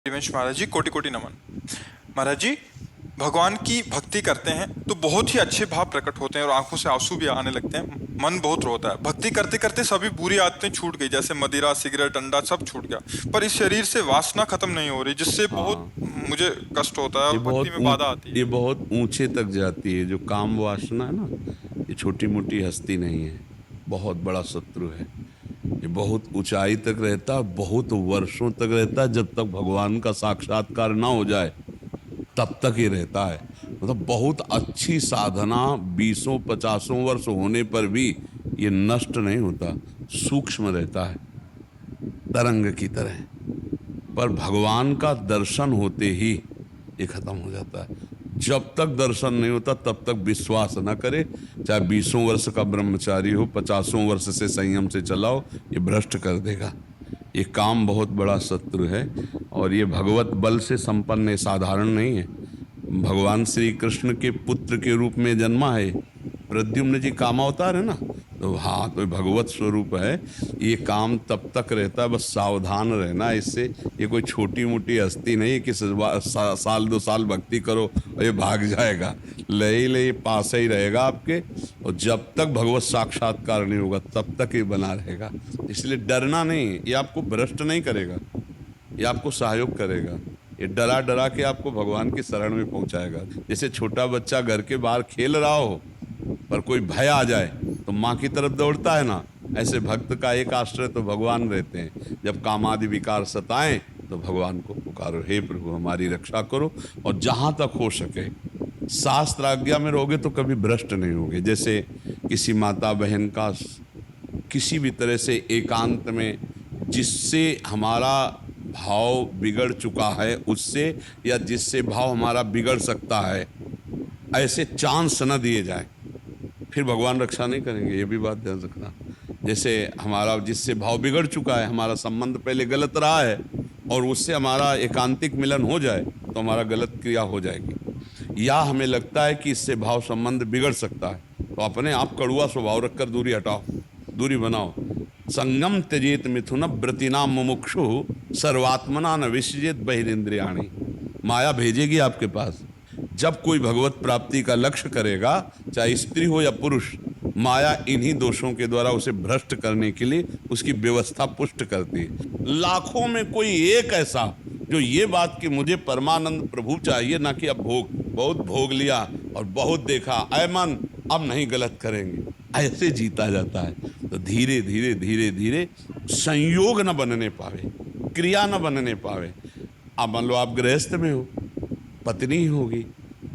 दिवेश महाराज जी, कोटि कोटि नमन। महाराज जी, भगवान की भक्ति करते हैं तो बहुत ही अच्छे भाव प्रकट होते हैं और आंखों से आंसू भी आने लगते हैं। मन बहुत रोता है। भक्ति करते करते सभी बुरी आदतें छूट गई, जैसे मदिरा, सिगरेट, अंडा सब छूट गया। पर इस शरीर से वासना खत्म नहीं हो रही, जिससे बहुत हाँ। मुझे कष्ट होता है ये और भक्ति में बाधा आती ये है। बहुत ऊंचे तक जाती है। जो काम वासना है ना, ये छोटी मोटी हस्ती नहीं है, बहुत बड़ा शत्रु है। ये बहुत ऊंचाई तक रहता है, बहुत वर्षों तक रहता है। जब तक भगवान का साक्षात्कार ना हो जाए तब तक ये रहता है। मतलब बहुत अच्छी साधना 20-50 वर्ष होने पर भी ये नष्ट नहीं होता, सूक्ष्म रहता है, तरंग की तरह। पर भगवान का दर्शन होते ही ये खत्म हो जाता है। जब तक दर्शन नहीं होता तब तक विश्वास न करे। चाहे 20 वर्ष का ब्रह्मचारी हो, 50 वर्ष से संयम से चलाओ, ये भ्रष्ट कर देगा। ये काम बहुत बड़ा शत्रु है और ये भगवत बल से संपन्न है, साधारण नहीं है। भगवान श्री कृष्ण के पुत्र के रूप में जन्मा है। प्रद्युम्न जी कामावतार है ना, तो हाँ, तो भगवत स्वरूप है। ये काम तब तक रहता है, बस सावधान रहना इससे। ये कोई छोटी मोटी हस्ती नहीं कि साल 2 साल भक्ति करो और ये भाग जाएगा। ले पास ही रहेगा आपके, और जब तक भगवत साक्षात्कार नहीं होगा तब तक ये बना रहेगा। इसलिए डरना नहीं, ये आपको भ्रष्ट नहीं करेगा, ये आपको सहयोग करेगा। ये डरा डरा के आपको भगवान की शरण में पहुंचाएगा। जैसे छोटा बच्चा घर के बाहर खेल रहा हो पर कोई भय आ जाए तो माँ की तरफ दौड़ता है ना, ऐसे भक्त का एक आश्रय तो भगवान रहते हैं। जब कामादि विकार सताएं तो भगवान को पुकारो, हे प्रभु हमारी रक्षा करो। और जहां तक हो सके शास्त्र आज्ञा में रहोगे तो कभी भ्रष्ट नहीं होगे। जैसे किसी माता बहन का किसी भी तरह से एकांत में जिससे हमारा भाव बिगड़ चुका है उससे, या जिससे भाव हमारा बिगड़ सकता है, ऐसे चांस न दिए जाए, फिर भगवान रक्षा नहीं करेंगे। ये भी बात ध्यान रखना। जैसे हमारा जिससे भाव बिगड़ चुका है, हमारा संबंध पहले गलत रहा है, और उससे हमारा एकांतिक मिलन हो जाए तो हमारा गलत क्रिया हो जाएगी। या हमें लगता है कि इससे भाव संबंध बिगड़ सकता है, तो अपने आप कड़ुआ स्वभाव रखकर दूरी हटाओ, दूरी बनाओ। संगम त्यजेत मिथुन व्रतिनाम मुमुक्षु सर्वात्मना न विसृजेत बहिरिंद्रियाणि। माया भेजेगी आपके पास। जब कोई भगवत प्राप्ति का लक्ष्य करेगा, चाहे स्त्री हो या पुरुष, माया इन्हीं दोषों के द्वारा उसे भ्रष्ट करने के लिए उसकी व्यवस्था पुष्ट करती है। लाखों में कोई एक ऐसा जो ये बात कि मुझे परमानंद प्रभु चाहिए, ना कि अब भोग, बहुत भोग लिया और बहुत देखा, ऐ मन अब नहीं गलत करेंगे, ऐसे जीता जाता है। तो धीरे धीरे धीरे धीरे संयोग न बनने पावे, क्रिया न बनने पावे। अब मान लो आप गृहस्थ में हो, पत्नी होगी,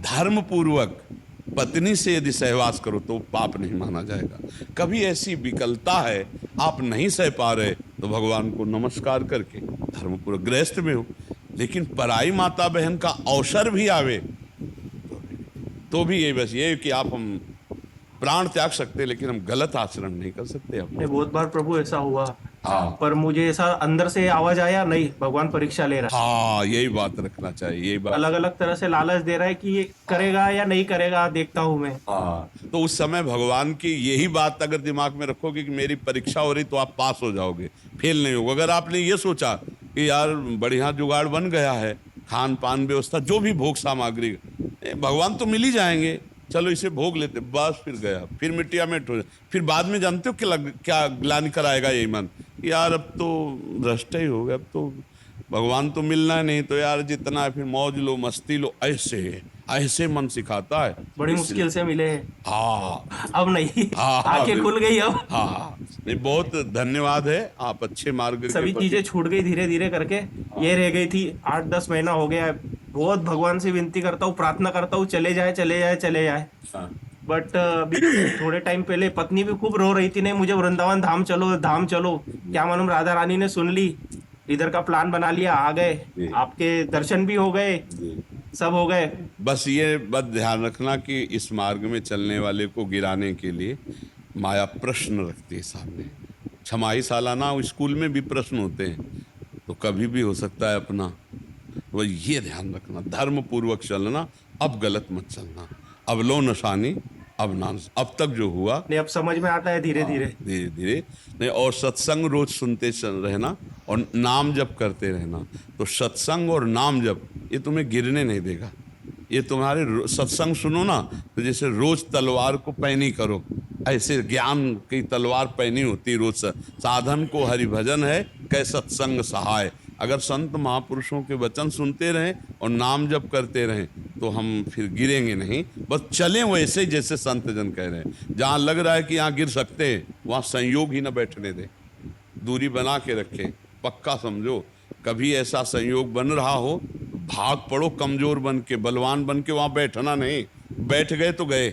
धर्म पूर्वक पत्नी से यदि सहवास करो तो पाप नहीं माना जाएगा। कभी ऐसी विकलता है, आप नहीं सह पा रहे, तो भगवान को नमस्कार करके धर्म पूर्वक गृहस्थ में हो। लेकिन पराई माता बहन का अवसर भी आवे तो भी ये बस ये कि आप हम प्राण त्याग सकते, लेकिन हम गलत आचरण नहीं कर सकते अपने। नहीं, बहुत बार प्रभु ऐसा हुआ। हाँ पर मुझे ऐसा अंदर से आवाज आया, नहीं भगवान परीक्षा ले रहा हाँ, यही बात रखना चाहिए, यही है, बात। अलग अलग तरह से लालच दे रहा है कि ये करेगा या नहीं करेगा, देखता हूं मैं। हाँ, तो उस समय भगवान की यही बात अगर दिमाग में रखोगे कि मेरी परीक्षा हो रही तो आप पास हो जाओगे, फेल नहीं होगा। अगर आपने ये सोचा कि यार बढ़िया जुगाड़ बन गया है, खान पान व्यवस्था, जो भी भोग सामग्री, भगवान तो मिल ही जाएंगे, चलो इसे भोग लेते, बस फिर गया, फिर मिट्टिया मिट हो जाए। फिर बाद में जानते हो क्या ग्लानि कराएगा यही मन, यार अब तो भ्रष्ट ही हो गया, अब तो भगवान तो मिलना नहीं, तो यार जितना है फिर मौज लो, मस्ती लो, ऐसे ऐसे मन सिखाता है। बड़ी मुश्किल से मिले हैं, हाँ अब नहीं। हाँ हाँ, आंखें खुल गई अब। हाँ, नहीं, बहुत धन्यवाद है, आप अच्छे मार्ग के सभी प्रति। चीजें छूट गई धीरे धीरे करके। ये रह गई थी, 8-10 महीना हो गया है। बहुत भगवान से विनती करता हूँ, प्रार्थना करता हूँ, चले जाए चले जाए चले जाए। हाँ, बट अभी थोड़े टाइम पहले पत्नी भी खूब रो रही थी, नहीं मुझे वृंदावन धाम चलो धाम चलो। क्या मालूम राधा रानी ने सुन ली, इधर का प्लान बना लिया, आ जी। गए, आपके दर्शन भी हो गए, जी। सब हो गए। बस ये बात ध्यान रखना कि इस मार्ग में चलने वाले को गिराने के लिए माया प्रश्न रखती है सामने। छमाही सालाना स्कूल में भी प्रश्न होते हैं, तो कभी भी हो सकता है अपना। तो ये ध्यान रखना, धर्म पूर्वक चलना, अब गलत मत चलना। अब लो नशानी अब तक जो हुआ नहीं, अब समझ में आता है धीरे धीरे। धीरे धीरे नहीं, और सत्संग रोज सुनते रहना और नाम जप करते रहना। तो सत्संग और नाम जप ये तुम्हें गिरने नहीं देगा। ये तुम्हारे सत्संग सुनो ना, तो जैसे रोज तलवार को पैनी करो, ऐसे ज्ञान की तलवार पैनी होती रोज। साधन को हरिभजन है कै सत्संग सहाय। अगर संत महापुरुषों के वचन सुनते रहें और नाम जप करते रहें तो हम फिर गिरेंगे नहीं, बस चलें वैसे जैसे संत जन कह रहे हैं। जहाँ लग रहा है कि यहाँ गिर सकते हैं वहाँ संयोग ही ना बैठने दें, दूरी बना के रखें। पक्का समझो, कभी ऐसा संयोग बन रहा हो तो भाग पड़ो कमजोर बन के, बलवान बन के वहाँ बैठना नहीं। बैठ गए तो गए,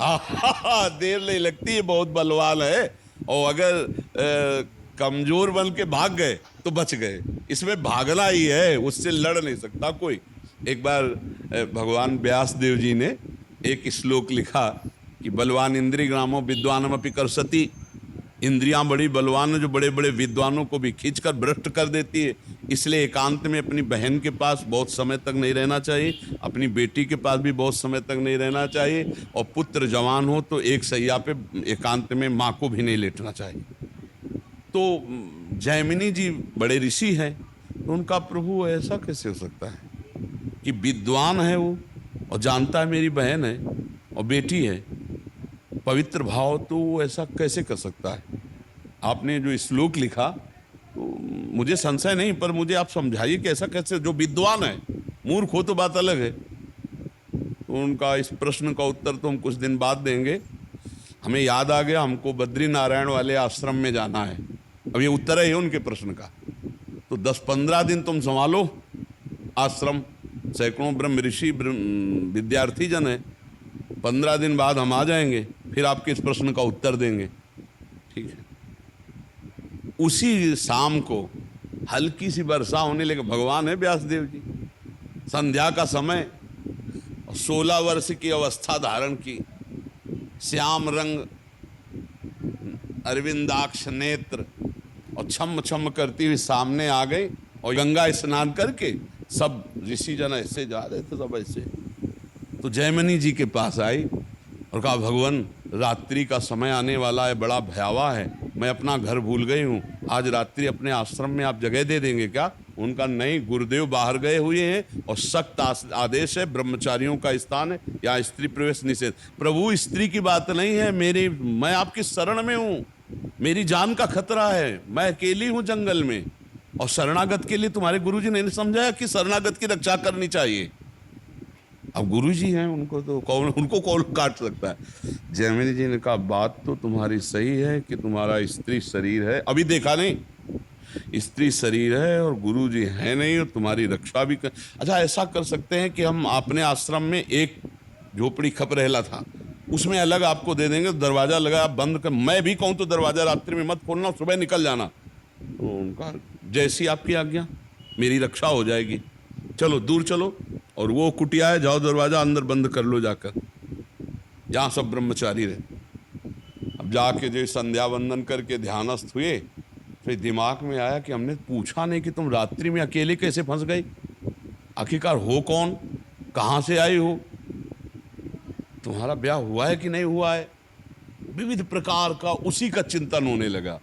देर नहीं लगती है, बहुत बलवान है। और अगर कमजोर बन के भाग गए तो बच गए। इसमें भागना ही है, उससे लड़ नहीं सकता कोई। एक बार भगवान व्यास देव जी ने एक श्लोक लिखा कि बलवान इंद्रिय ग्रामो विद्वानमपि करसति। इंद्रियां बड़ी बलवान जो बड़े बड़े विद्वानों को भी खींचकर भ्रष्ट कर देती है। इसलिए एकांत में अपनी बहन के पास बहुत समय तक नहीं रहना चाहिए, अपनी बेटी के पास भी बहुत समय तक नहीं रहना चाहिए, और पुत्र जवान हो तो एक सैया पे एकांत में माँ को भी नहीं लेटना चाहिए। तो जैमिनी जी बड़े ऋषि हैं, तो उनका प्रभु ऐसा कैसे हो सकता है कि विद्वान है वो और जानता है मेरी बहन है और बेटी है, पवित्र भाव, तो वो ऐसा कैसे कर सकता है। आपने जो श्लोक लिखा तो मुझे संशय नहीं, पर मुझे आप समझाइए कि ऐसा कैसे, जो विद्वान है, मूर्ख हो तो बात अलग है। तो उनका इस प्रश्न का उत्तर तो हम कुछ दिन बाद देंगे। हमें याद आ गया, हमको बद्री नारायण वाले आश्रम में जाना है। अब ये उत्तर है उनके प्रश्न का। तो 10-15 दिन तुम संभालो आश्रम, सैकड़ों ब्रह्म ऋषि विद्यार्थी जन है। 15 दिन बाद हम आ जाएंगे, फिर आपके इस प्रश्न का उत्तर देंगे, ठीक है। उसी शाम को हल्की सी वर्षा होने लगी। भगवान है व्यासदेव जी, संध्या का समय, 16 वर्ष की अवस्था धारण की, श्याम रंग अरविंदाक्ष नेत्र, और छम छम करती हुई सामने आ गई। और गंगा स्नान करके सब ऋषि जन ऐसे जा रहे थे, सब ऐसे। तो जयमिनी जी के पास आई और कहा, भगवान रात्रि का समय आने वाला है, बड़ा भयावह है, मैं अपना घर भूल गई हूँ, आज रात्रि अपने आश्रम में आप जगह दे देंगे क्या। उनका नहीं, गुरुदेव बाहर गए हुए हैं और सख्त आदेश है, ब्रह्मचारियों का स्थान है, यहाँ स्त्री प्रवेश निषेध। प्रभु स्त्री की बात नहीं है, मैं आपकी शरण में हूँ, मेरी जान का खतरा है, मैं अकेली हूँ जंगल में। और शरणागत के लिए तुम्हारे गुरुजी ने समझाया कि शरणागत की रक्षा करनी चाहिए। अब गुरुजी हैं, उनको कौन काट सकता है। जयमिनी जी ने कहा, बात तो तुम्हारी सही है कि तुम्हारा स्त्री शरीर है, अभी देखा नहीं, स्त्री शरीर है और गुरुजी है नहीं, और तुम्हारी रक्षा भी कर। अच्छा, ऐसा कर सकते हैं कि हम अपने आश्रम में एक झोपड़ी खप रहला था, उसमें अलग आपको दे देंगे, दरवाजा लगा, आप बंद कर, मैं भी कहूँ तो दरवाजा रात्रि में मत खोलना, सुबह निकल जाना। तो उनका, जैसी आपकी आज्ञा, मेरी रक्षा हो जाएगी, चलो दूर चलो। और वो कुटिया है, जाओ दरवाजा अंदर बंद कर लो जाकर, जहाँ सब ब्रह्मचारी रहे। अब जाके जो संध्या वंदन करके ध्यानस्थ हुए, फिर दिमाग में आया कि हमने पूछा नहीं कि तुम रात्रि में अकेले कैसे फंस गई, आखिरकार हो कौन, कहाँ से आई हो, तुम्हारा ब्याह हुआ है कि नहीं हुआ है, विविध प्रकार का उसी का चिंतन होने लगा।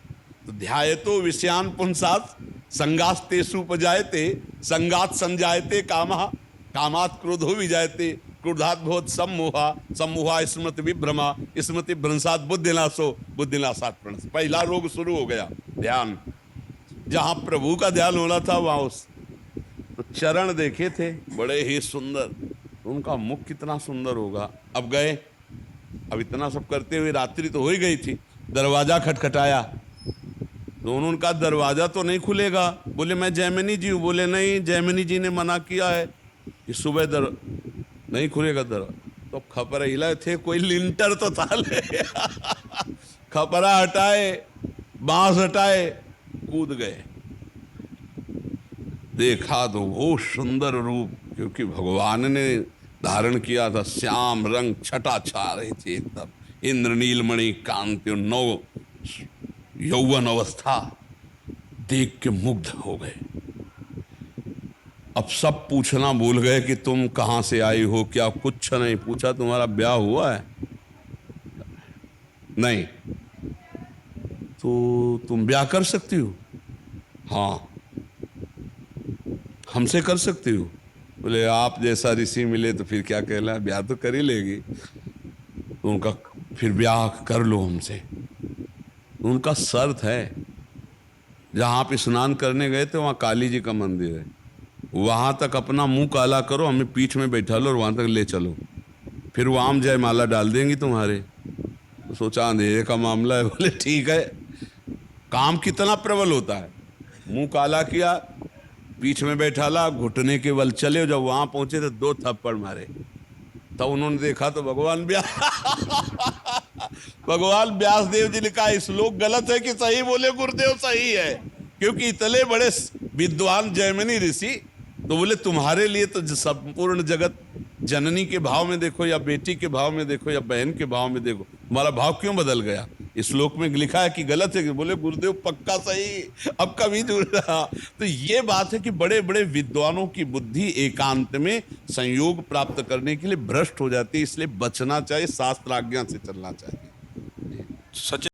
तो ध्यायतो विषयान पुंसात् संगास्तेषु उपजायते, संगात संजायते कामः, कामात् क्रोधो विजायते, क्रोधात् भवति सम्मोहा, सम्मोहा स्मृति विभ्रमा, स्मृति भ्रंशात् बुद्धिनाशो, बुद्धिनाशात् प्रणश। पहला रोग शुरू हो गया, ध्यान। जहाँ प्रभु का ध्यान होना था वहाँ उस तो चरण देखे थे बड़े ही सुंदर, तो उनका मुख कितना सुंदर होगा। अब गए, अब इतना सब करते हुए रात्रि तो हो ही गई थी, दरवाजा खटखटाया, तो उनका दरवाजा तो नहीं खुलेगा। बोले मैं जयमिनी जी हूँ, बोले नहीं, जयमिनी जी ने मना किया है कि सुबह नहीं खुलेगा दरवाजा। तो खपरा हिलाए थे, कोई लिंटर तो था ले खपरा हटाए, बांस हटाए, कूद गए। देखा तो वो सुंदर रूप, क्योंकि भगवान ने धारण किया था, श्याम रंग छटा छा रही थी एकदम, इंद्रनीलमणि कांति, नौ यौवन अवस्था, देख के मुग्ध हो गए। अब सब पूछना भूल गए कि तुम कहाँ से आई हो, क्या कुछ नहीं पूछा, तुम्हारा ब्याह हुआ है, नहीं। तो तुम ब्याह कर सकती हो? हाँ। हमसे कर सकती हो? बोले आप जैसा ऋषि मिले तो फिर क्या कहला, ब्याह तो कर ही लेगी। तो उनका फिर ब्याह कर लो हमसे। तो उनका शर्त है, जहाँ आप स्नान करने गए थे वहाँ काली जी का मंदिर है, वहां तक अपना मुंह काला करो, हमें पीठ में बैठा लो और वहां तक ले चलो, फिर वो आम जयमाला डाल देंगी तुम्हारे। तो सोचा अंधेरे का मामला है, बोले ठीक है। काम कितना प्रबल होता है, मुंह काला किया, पीठ में बैठा ला, घुटने के बल चले। जब वहां पहुंचे तो 2 थप्पड़ मारे। तब उन्होंने देखा तो भगवान भगवान व्यास देव जी ने कहा श्लोक गलत है कि सही? बोले गुरुदेव सही है, क्योंकि इतने बड़े विद्वान जैमिनी ऋषि, तो बोले तुम्हारे लिए तो संपूर्ण जगत जननी के भाव में देखो या बेटी के भाव में देखो या बहन के भाव में देखो, तुम्हारा भाव क्यों बदल गया? इस श्लोक में लिखा है कि गलत है कि? बोले गुरुदेव पक्का सही, अब कभी जुड़ रहा। तो ये बात है कि बड़े बड़े विद्वानों की बुद्धि एकांत में संयोग प्राप्त करने के लिए भ्रष्ट हो जाती है, इसलिए बचना चाहिए, शास्त्राज्ञा से चलना चाहिए। सचिन